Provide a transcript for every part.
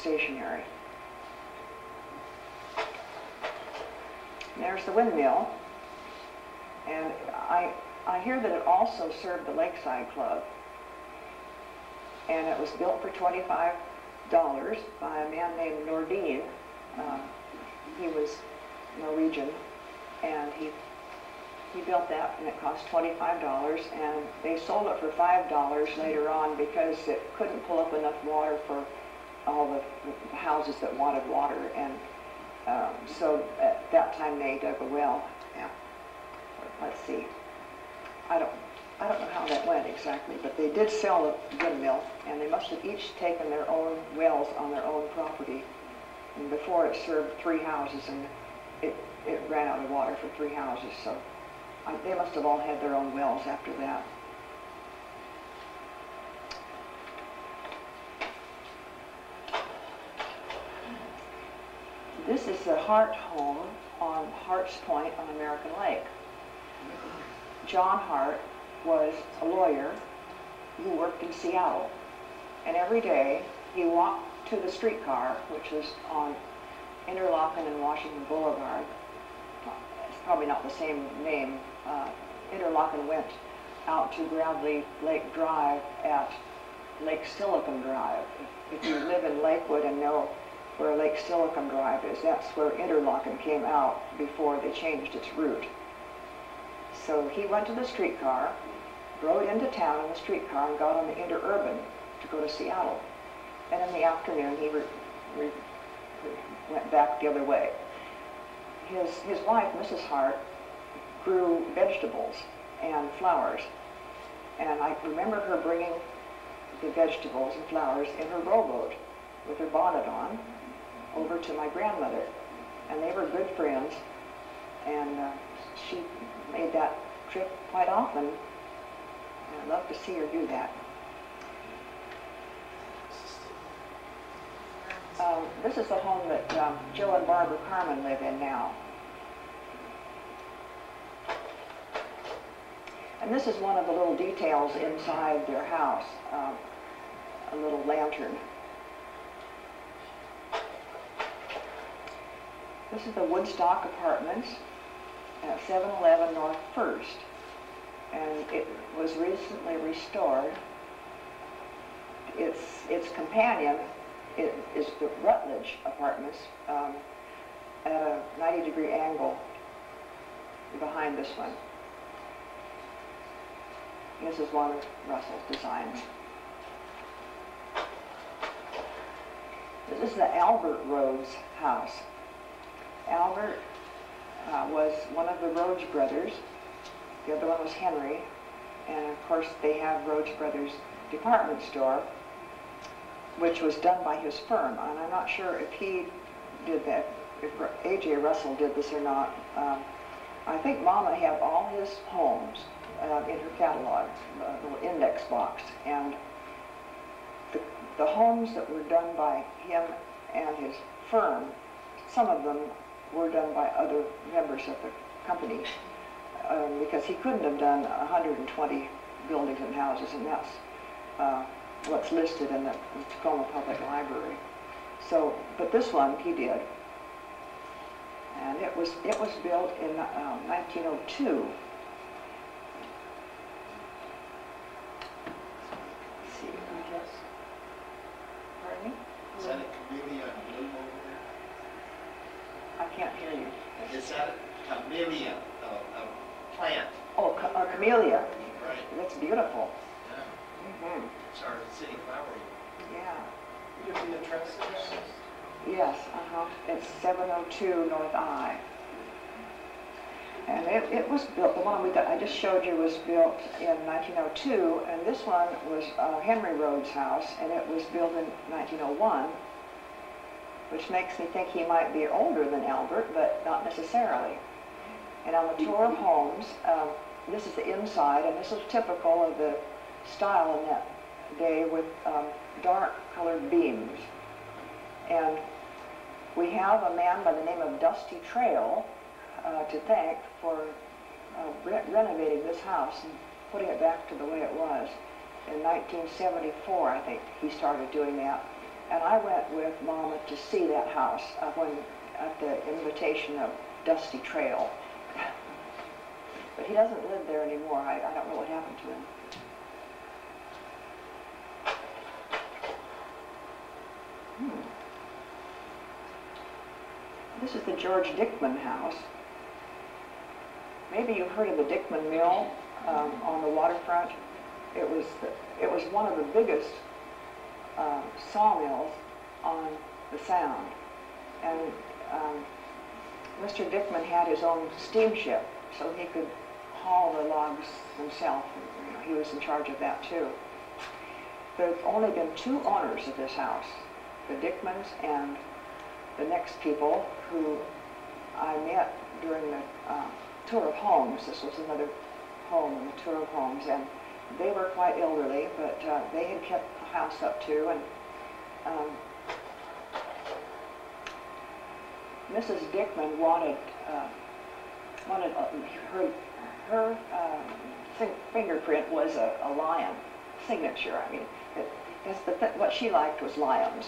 stationary. There's the windmill, and I hear that it also served the Lakeside Club, and it was built for $25 by a man named Nordine. He was Norwegian, and he built that, and it cost $25, and they sold it for $5 later on because it couldn't pull up enough water for all the houses that wanted water, and so at that time they dug a well. Yeah. Let's see. I don't know how that went exactly, but they did sell the windmill, and they must have each taken their own wells on their own property. And before it served 3 houses, and it ran out of water for 3 houses, so they must have all had their own wells after that. This is the Hart home on Hart's Point on American Lake. John Hart was a lawyer who worked in Seattle, and every day he walked to the streetcar, which was on Interlochen and Washington Boulevard. It's probably not the same name. Interlochen went out to Bradley Lake Drive at Lake Silicon Drive. If you live in Lakewood and know where Lake Silicon Drive is, that's where Interlochen came out before they changed its route. So he went to the streetcar, rode into town in the streetcar, and got on the interurban to go to Seattle. And in the afternoon, he went back the other way. His wife, Mrs. Hart, grew vegetables and flowers. And I remember her bringing the vegetables and flowers in her rowboat with her bonnet on over to my grandmother. And they were good friends, and she made that trip quite often. And I'd love to see her do that. This is the home that Joe and Barbara Carmen live in now. And this is one of the little details inside their house, a little lantern. This is the Woodstock Apartments at 711 North 1st, and it was recently restored. Its companion is the Rutledge Apartments at a 90-degree angle behind this one. This is one of Russell's designs. This is the Albert Rhodes house. Albert was one of the Rhodes brothers. The other one was Henry. And of course they have Rhodes Brothers department store, which was done by his firm. And I'm not sure if he did that, if A.J. Russell did this or not. I think Mama had all his homes in her catalog, a little index box. And the homes that were done by him and his firm, some of them were done by other members of the company, because he couldn't have done 120 buildings and houses, and that's what's listed in the Tacoma Public Library. So, but this one he did, and it was built in 1902. Let's see, I guess. Pardon me? Is that a camellia in bloom over there? I can't hear you. Is that a camellia, a plant? Oh, a camellia. Right. That's beautiful. Yeah. Mm-hmm. It's our city flower. Yeah. Give the address again. Yes, It's 702 North I. And it was built, the one I just showed you was built in 1902, and this one was Henry Rhodes' house, and it was built in 1901, which makes me think he might be older than Albert, but not necessarily. And on the tour of homes, this is the inside, and this is typical of the style in that day with dark colored beams. And we have a man by the name of Dusty Trail to thank for renovating this house and putting it back to the way it was. In 1974, I think, he started doing that. And I went with Mama to see that house when at the invitation of Dusty Trail. But he doesn't live there anymore. I don't know what happened to him. This is the George Dickman house. Maybe you've heard of the Dickman Mill on the waterfront. It was one of the biggest sawmills on the Sound. And Mr. Dickman had his own steamship, so he could haul the logs himself. And, you know, he was in charge of that too. There have only been 2 owners of this house, the Dickmans and the next people who I met during the tour of homes. This was another home in the tour of homes, and they were quite elderly, but they had kept the house up too. And Mrs. Dickman wanted her fingerprint was a lion signature. I mean, what she liked was lions.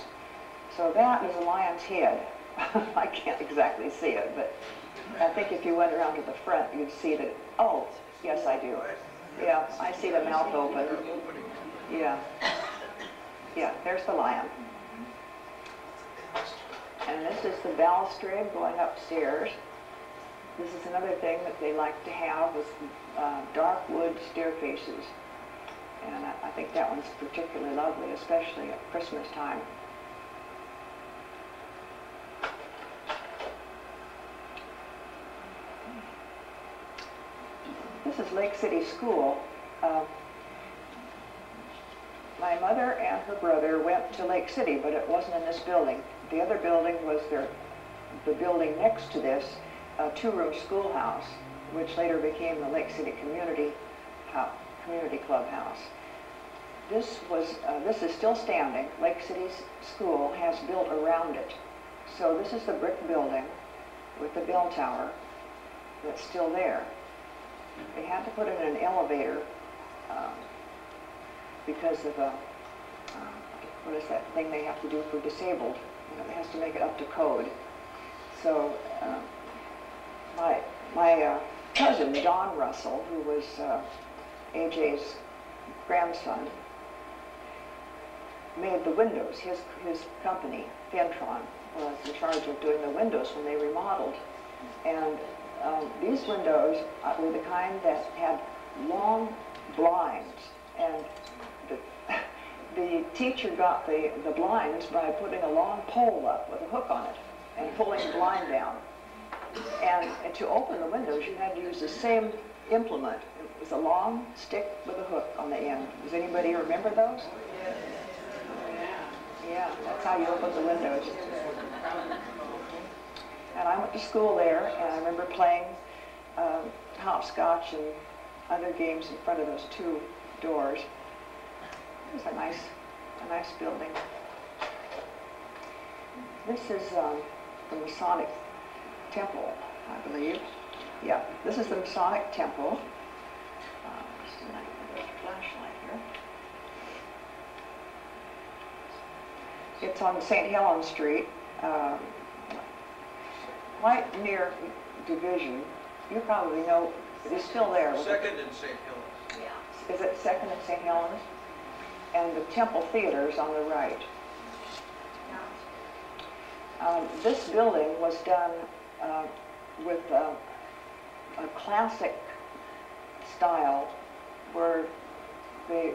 So that is a lion's head. I can't exactly see it, but I think if you went around to the front, you'd see that. Oh, yes, I do. Yeah, I see the mouth open. Yeah. Yeah, there's the lion. And this is the balustrade going upstairs. This is another thing that they like to have was dark wood staircases. And I think that one's particularly lovely, especially at Christmas time. This is Lake City School. My mother and her brother went to Lake City, but it wasn't in this building. The other building was the building next to this, a 2-room schoolhouse, which later became the Lake City Community Clubhouse. This is still standing. Lake City's school has built around it. So this is the brick building with the bell tower that's still there. They had to put in an elevator because of what is that thing they have to do for disabled? You know, it has to make it up to code. So my cousin, Don Russell, who was AJ's grandson, made the windows. His company, Fentron, was in charge of doing the windows when they remodeled. And these windows were the kind that had long blinds, and the teacher got the blinds by putting a long pole up with a hook on it and pulling the blind down. And to open the windows, you had to use the same implement. It was a long stick with a hook on the end. Does anybody remember those? Yeah, that's how you open the windows. And I went to school there, and I remember playing hopscotch and other games in front of those 2 doors. It was a nice building. This is the Masonic Temple, I believe. Yeah, this is the Masonic Temple. Just a minute, there's a flashlight here. It's on St. Helens Street, right near Division. You probably know, it is still there. Second in St. Helens. Yeah. Is it Second in St. Helens? And the Temple Theater is on the right. This building was done with a classic style where the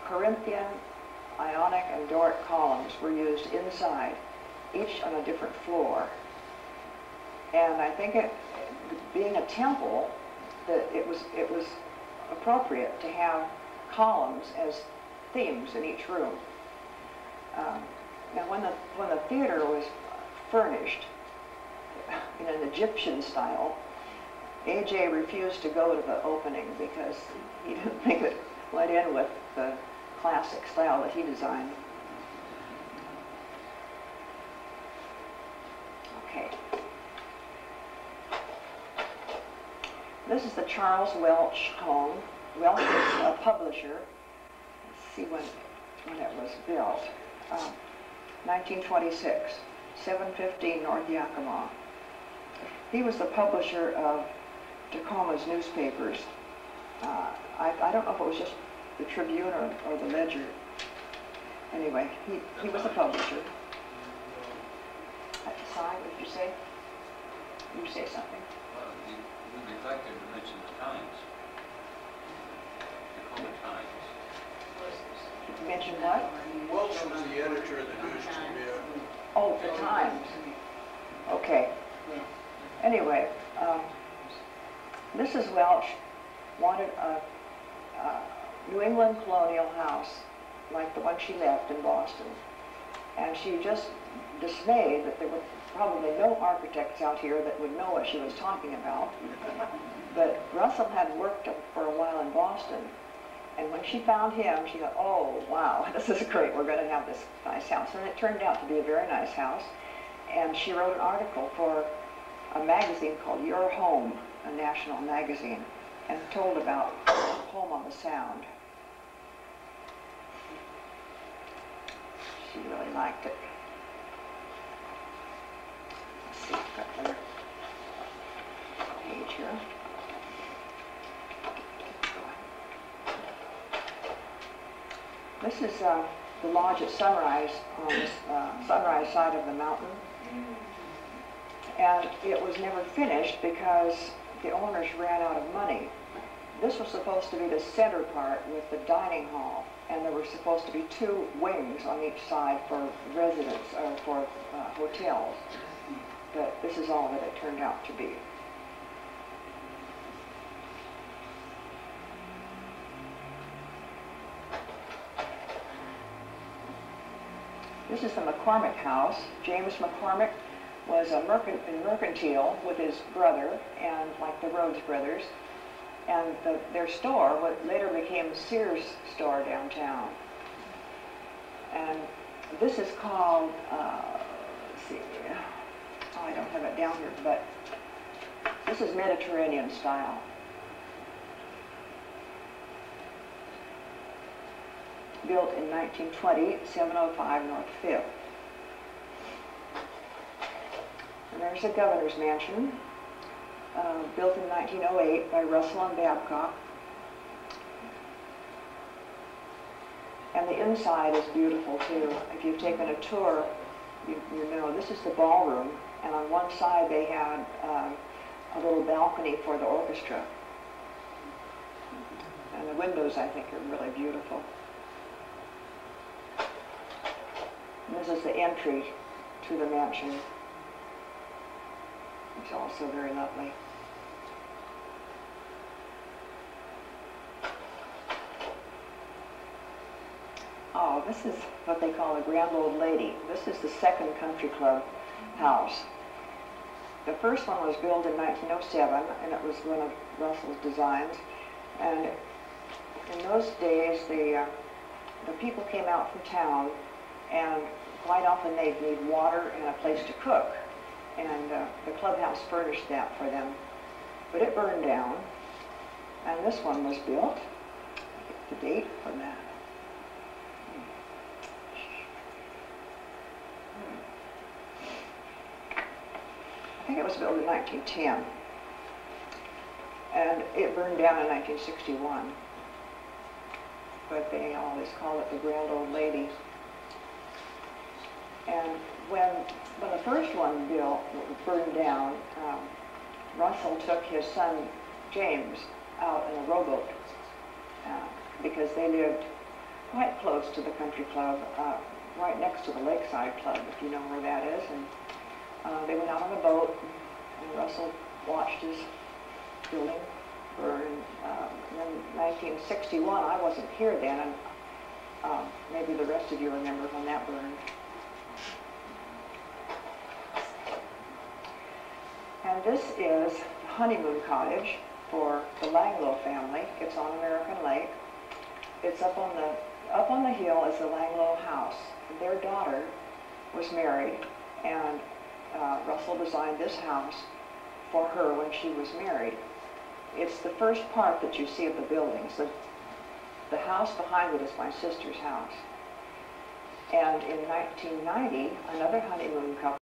Corinthian, Ionic, and Doric columns were used inside, each on a different floor. And I think being a temple, that it was appropriate to have columns as themes in each room. Now, when the theater was furnished in an Egyptian style, AJ refused to go to the opening because he didn't think it went in with the classic style that he designed. Okay. This is the Charles Welch home. Welch is a publisher. Let's see when it was built. 1926, 715 North Yakima. He was the publisher of Tacoma's newspapers. I don't know if it was just the Tribune or the Ledger. Anyway, he was a publisher. At the side, what did you say? You say something? Well, you neglected to mention the Times. Tacoma Times. Mention what? Welch was the editor of the News Tribune. Oh, the Times. Okay. Anyway, Mrs. Welch wanted a New England colonial house like the one she left in Boston. And she just dismayed that there were probably no architects out here that would know what she was talking about. But Russell had worked for a while in Boston. And when she found him, she thought, oh, wow, this is great. We're going to have this nice house. And it turned out to be a very nice house. And she wrote an article for a magazine called Your Home, a national magazine, and told about Home on the Sound. She really liked it. Let's see, I've got another page here. This is the lodge at Sunrise, on the Sunrise side of the mountain. And it was never finished because the owners ran out of money. This was supposed to be the center part with the dining hall, and there were supposed to be 2 wings on each side for residents or for hotels. But this is all that it turned out to be. This is the McCormick house. James McCormick was a mercantile with his brother, and like the Rhodes brothers. And their store, what later became Sears store downtown. And this is called, let's see, oh, I don't have it down here, but this is Mediterranean style. Built in 1920, 705 North 5th. And there's the governor's mansion, built in 1908 by Russell and Babcock. And the inside is beautiful too. If you've taken a tour, you know this is the ballroom, and on one side they had a little balcony for the orchestra. And the windows, I think, are really beautiful. And this is the entry to the mansion. It's also very lovely. Oh, this is what they call a grand old lady. This is the second country club house. The first one was built in 1907, and it was one of Russell's designs. And in those days, the people came out from town, and quite often they'd need water and a place to cook. And the clubhouse furnished that for them. But it burned down, and this one was built. The date from that. I think it was built in 1910. And it burned down in 1961. But they always call it the Grand Old Lady. And when the first one burned down, Russell took his son James out in a rowboat because they lived quite close to the country club, right next to the Lakeside Club, if you know where that is. And they went out on a boat, and Russell watched his building burn. And then 1961, I wasn't here then, and maybe the rest of you remember when that burned. And this is the honeymoon cottage for the Langlo family. It's on American Lake. It's up on the hill is the Langlo house. Their daughter was married, and Russell designed this house for her when she was married. It's the first part that you see of the buildings. The house behind it is my sister's house. And in 1990, another honeymoon couple